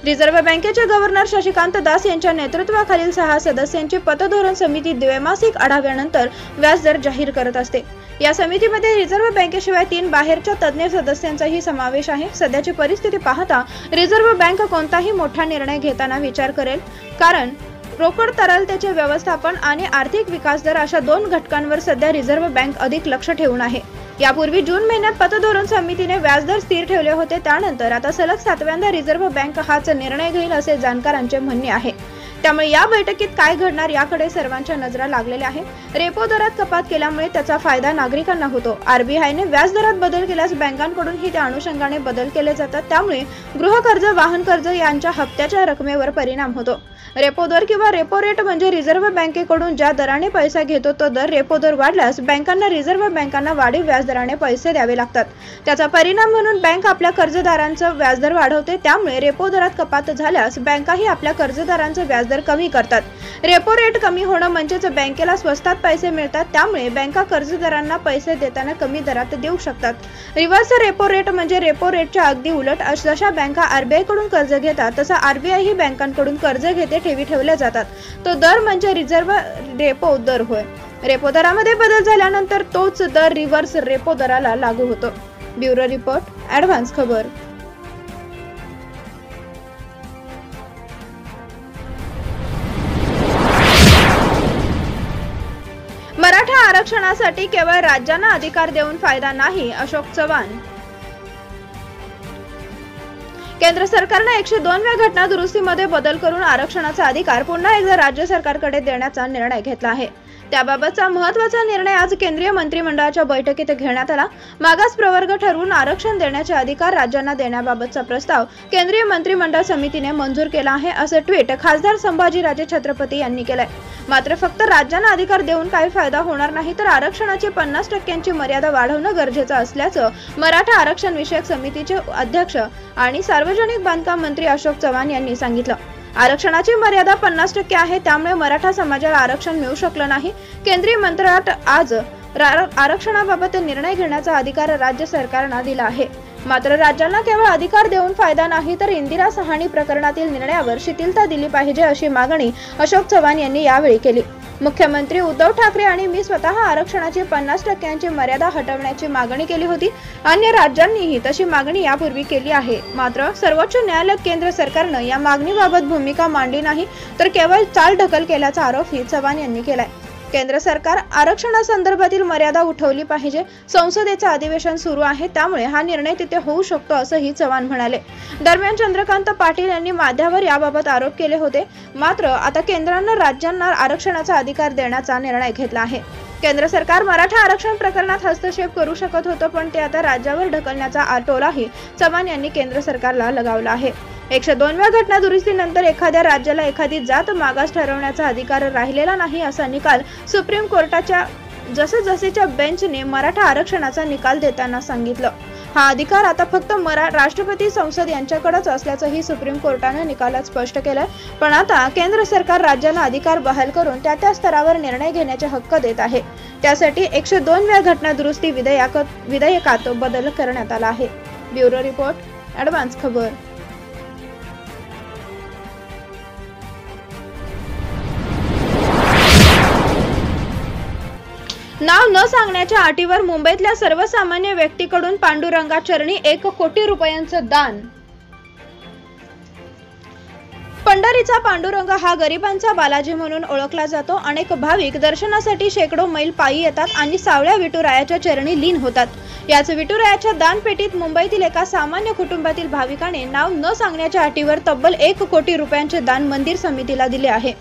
रिझर्व्ह बँकेचे गव्हर्नर शशिकांत दास यांच्या नेतृत्वाखालील 6 सदस्यांची पतधोरण समिती द्वैमासिक आढाव्यानंतर व्याजदर जाहीर करत असते. या समितीमध्ये रिझर्व्ह बँकेशिवाय 3 बाहेरच्या तज्ञ सदस्यांचाही समावेश आहे. सध्याची परिस्थिती पाहता रिझर्व्ह बँक कोणताही मोठा निर्णय घेताना विचार करेल, कारण रोकड तरलतेचे व्यवस्थापन आणि आर्थिक विकास दर अशा 2 घटकांवर सध्या रिझर्व्ह बँक अधिक लक्ष ठेवून आहे. यापूर्वी जून महिन्यात पतधोरण समितीने व्याजदर स्थिर ठेवले होते. त्यानंतर आता सलग 7व्यांदा रिझर्व्ह बँक हाच निर्णय घेईल असे जाणकारांचे म्हणणे आहे. त्यामुळे या बैठकीत काय घडणार याकडे सर्वांच्या नजरा लागलेल्या आहे। रेपो दरात कपात केल्यामुळे त्याचा फायदा नागरिकांना होतो। आरबीआयने व्याज दरात बदल केल्यास बँकांकडूनही त्या अनुषंगाने बदल केले जातात, त्यामुळे गृहकर्ज, वाहन कर्ज यांच्या हप्त्याच्या रकमेवर परिणाम होतो। रेपो दर किंवा रेपो रेट म्हणजे रिझर्व्ह बँकेकडून ज्या दराने पैसा घेतो तो दर। रेपो दर वाढल्यास बँकांना रिझर्व्ह बँकांना वाढीव व्याजदराने पैसे द्यावे लागतात। त्याचा परिणाम म्हणून बँक आपल्या कर्जदारांचं व्याजदर वाढवते, त्यामुळे रेपो दरात कपात झाल्यास बँकाही आपल्या कर्जदारांचं व्याजदर कमी करतात। रेपो रेट कमी होणं म्हणजेच बँकेला स्वस्तात पैसे मिळतात, त्यामुळे बँका कर्जदारांना पैसे देताना कमी दरात देऊ शकतात। रिव्हर्स रेपो रेट म्हणजे रेपो रेटच्या अगदी उलट। जशा बँका आरबीआय कडून कर्ज घेतात तसा आरबीआय ही बँकांकडून कर्ज घेते, ठेवी ठेवल्या जातात। तो दर म्हणजे रिझर्व्ह रेपो दर होय। रेपो दरामध्ये बदल झाल्यानंतर तोच दर रिव्हर्स रेपो दराला लागू होतो। ब्युरो रिपोर्ट, ॲडव्हान्स खबर। मराठा आरक्षणासाठी केवळ राज्यांना अधिकार देऊन फायदा नाही, अशोक चव्हाण। केंद्र सरकारने 102व्या घटना दुरुस्तीमध्ये बदल करून आरक्षणाचा अधिकार पुन्हा एकदा राज्य सरकारकडे देण्याचा निर्णय घेतला आहे। त्याबाबतचा महत्त्वाचा निर्णय आज केंद्रीय मंत्रिमंडळाच्या बैठकीत घेण्यात आला। मागास प्रवर्ग ठरवून आरक्षण देण्याचे अधिकार राज्यांना देण्याबाबतचा प्रस्ताव केंद्रीय मंत्रिमंडळ समितीने मंजूर केला आहे, असे ट्विट खासदार संभाजीराजे छत्रपती यांनी केले। मात्र फक्त राज्यांना अधिकार देऊन काही फायदा होणार नाही, तर आरक्षणाची 50% मर्यादा वाढवणं गरजेचं असल्याचं मराठा आरक्षण विषयक समितीचे अध्यक्ष आणि सार्वजनिक बांधकाम मंत्री अशोक चव्हाण यांनी सांगितलं। आरक्षणाची मर्यादा 50% आहे, त्यामुळे मराठा समाजाला आरक्षण मिळू शकलं नाही। केंद्रीय मंत्रिमंडळात आज आरक्षणाबाबत निर्णय घेण्याचा अधिकार राज्य सरकारना दिला आहे। मात्र राज्यांना केवळ अधिकार देऊन फायदा नाही, तर इंदिरा सहानी प्रकरणातील निर्णयावर शिथिलता दिली पाहिजे, अशी मागणी अशोक चव्हाण यांनी यावेळी केली। मुख्यमंत्री उद्धव ठाकरे आणि मी स्वतः आरक्षणाची 50% मर्यादा हटवण्याची मागणी केली होती। अन्य राज्यांनीही तशी मागणी यापूर्वी केली आहे। मात्र सर्वोच्च न्यायालयात केंद्र सरकारनं या मागणीबाबत भूमिका मांडली नाही, तर केवळ चालढकल केल्याचा आरोपही चव्हाण यांनी केलाय। केंद्र सरकार आरक्षणासंदर्भातील मर्यादा उठवली पाहिजे। संसदेचे अधिवेशन सुरू आहे, त्यामुळे हा निर्णय तिथे होऊ शकतो, असंही चव्हाण म्हणाले। दरम्यान चंद्रकांत पाटील यांनी माध्यमावर याबाबत आरोप केले होते। मात्र आता केंद्रानं राज्यांना आरक्षणाचा अधिकार देण्याचा निर्णय घेतला आहे। केंद्र सरकार मराठा आरक्षण प्रकरणात हस्तक्षेप करू शकत होतं, पण ते आता राज्यावर ढकलण्याचा टोलाही चव्हाण यांनी केंद्र सरकारला लगावला आहे। 102व्या घटना दुरुस्तीनंतर एखाद्या राज्याला एखादी जात मागास ठरवण्याचा अधिकार राहिलेला नाही, असा निकाल सुप्रीम कोर्टाच्या जसजसेच्या बेंचने मराठा आरक्षणाचा निकाल देताना सांगितलं। हा अधिकार आता फक्त राष्ट्रपती, संसद यांच्याकडेच असल्याचंही सुप्रीम कोर्टाने निकालात स्पष्ट केलंय। पण आता केंद्र सरकार राज्यांना अधिकार बहाल करून त्या स्तरावर निर्णय घेण्याचे हक्क देत आहे। त्यासाठी 102व्या घटना दुरुस्ती विधेयकात बदल करण्यात आला आहे। ब्युरो रिपोर्ट, ॲडव्हान्स खबर। नाव न सांगण्याच्या अटीवर मुंबईतल्या सर्वसामान्य व्यक्तीकडून पांडुरंगा चरणी 1 कोटी रुपयांचं दान। पंढरीचा पांडुरंग हा गरिबांचा बालाजी म्हणून ओळखला जातो। अनेक भाविक दर्शनासाठी शेकडो मैल पायी येतात आणि सावळ्या विठुरायाच्या चरणी लीन होतात। याच विठुरायाच्या दानपेटीत मुंबईतील एका सामान्य कुटुंबातील भाविकाने नाव न सांगण्याच्या अटीवर तब्बल 1 कोटी रुपयांचे दान मंदिर समितीला दिले आहे।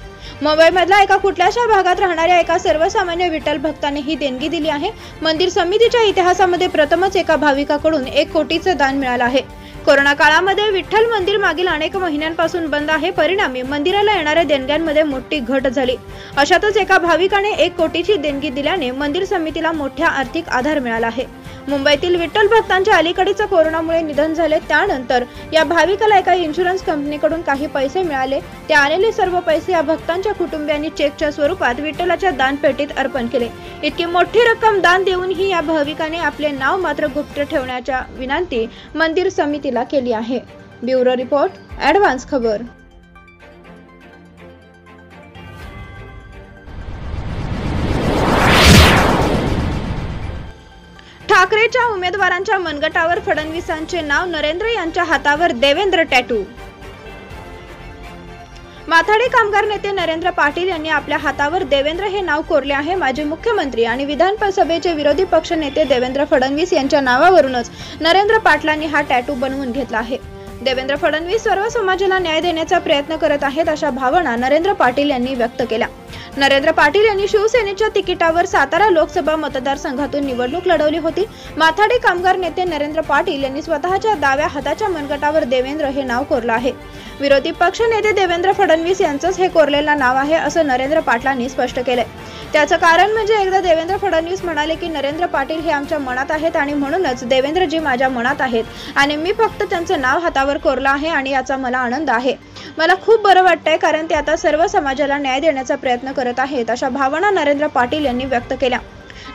मुंबईमधल्या एका कुठल्याशा भागात राहणाऱ्या एका सर्वसामान्य विठ्ठल भक्ताने ही देणगी दिली आहे। मंदिर समितीच्या इतिहासामध्ये प्रथमच एका भाविकाकडून 1 कोटीचे दान मिळालं आहे। कोरोना काळामध्ये विठ्ठल मंदिर मागील अनेक महिन्यांपासून बंद आहे, परिणामी मंदिराला येणाऱ्या देणग्यांमध्ये मोठी घट झाली। अशातच एका भाविकाने 1 कोटीची देणगी दिल्याने मंदिर समितीला मोठा आर्थिक आधार मिळाला आहे। मुंबईतील विठ्ठल भक्तांच्या अलीकडीच कोरोनामुळे निधन झाले, त्यानंतर या भाविकाला एका इन्शुरन्स कंपनीकडून काही पैसे मिळाले। ते आलेले सर्व पैसे या भक्तांच्या कुटुंबियांनी चेकच्या स्वरूपात विठ्ठलाच्या दानपेटीत अर्पण केले। इतकी मोठी रक्कम दान देऊनही या भाविकाने आपले नाव मात्र गुप्त ठेवण्याची विनंती मंदिर समितीला केली आहे। ब्युरो रिपोर्ट, ॲडव्हान्स खबर। ठाकरेच्या उमेदवारांच्या मनगटावर फडणवीसांचे नाव, नरेंद्र यांच्या हातावर देवेंद्र टॅटू। माथाडी कामगार नेते नरेंद्र पाटील यांनी आपल्या हातावर देवेंद्र हे नाव कोरले आहे। माजी मुख्यमंत्री आणि विधानसभेचे विरोधी पक्ष नेते देवेंद्र फडणवीस यांच्या नावावरूनच नरेंद्र पाटलांनी हा टॅटू बनवून घेतला आहे। देवेंद्र फडणवीस सर्व समाजाला न्याय देण्याचा प्रयत्न करत आहेत अशा भावना नरेंद्र पाटील यांनी व्यक्त केल्या। नरेंद्र पाटील यांनी शिवसेनेच्या तिकिटावर सातारा लोकसभा मतदारसंघातून निवडणूक लढवली होती। माथाडी कामगार नेते नरेंद्र पाटील यांनी स्वतःच्या डाव्या हाताच्या मनगटावर देवेंद्र हे नाव कोरलं आहे। विरोधी पक्ष नेते देवेंद्र फडणवीस यांचंच हे कोरलेलं नाव आहे असं नरेंद्र पाटलांनी स्पष्ट केलंय। त्याचं कारण म्हणजे एकदा देवेंद्र फडणवीस म्हणाले की नरेंद्र पाटील हे आमच्या मनात आहेत आणि म्हणूनच देवेंद्रजी माझ्या मनात आहेत आणि मी फक्त त्यांचं नाव हातावर कोरलं आहे आणि याचा मला आनंद आहे। मला खूप बरं वाटतंय कारण ते आता सर्व समाजाला न्याय देण्याचा प्रयत्न करत आहेत अशा भावना नरेंद्र पाटील यांनी व्यक्त केल्या।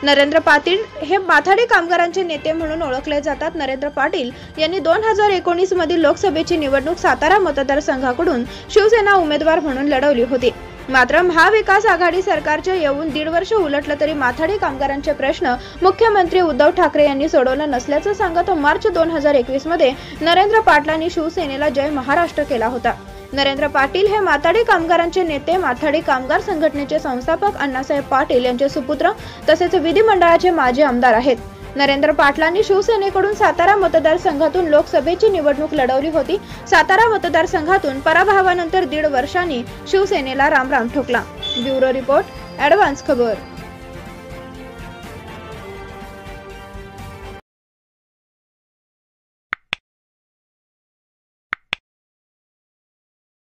नरेंद्र पाटील हे माथाडी कामगारांचे नेते म्हणून ओळखले जातात। नरेंद्र पाटील यांनी 2019 मधील लोकसभेची निवडणूक सातारा मतदारसंघाकडून शिवसेना उमेदवार म्हणून लढवली होती। मात्र महाविकास आघाडी सरकारचे येऊन 1.5 वर्ष उलटलं तरी माथाडी कामगारांचे प्रश्न मुख्यमंत्री उद्धव ठाकरे यांनी सोडवलं नसल्याचं सांगत मार्च 2021 मध्ये नरेंद्र पाटलांनी शिवसेनेला जय महाराष्ट्र केला होता। नरेंद्र पाटील हे माथाडी कामगारांचे नेते, माथाडी कामगार संघटनेचे संस्थापक अण्णासाहेब पाटील यांचे सुपुत्र तसेच विधिमंडळाचे माजी आमदार आहेत। नरेंद्र पाटलांनी शिवसेनेकडून सातारा मतदारसंघातून लोकसभेची निवडणूक लढवली होती। सातारा मतदारसंघातून पराभवानंतर 1.5 वर्षांनी शिवसेनेला रामराम ठोकला। ब्युरो रिपोर्ट, ॲडव्हान्स खबर।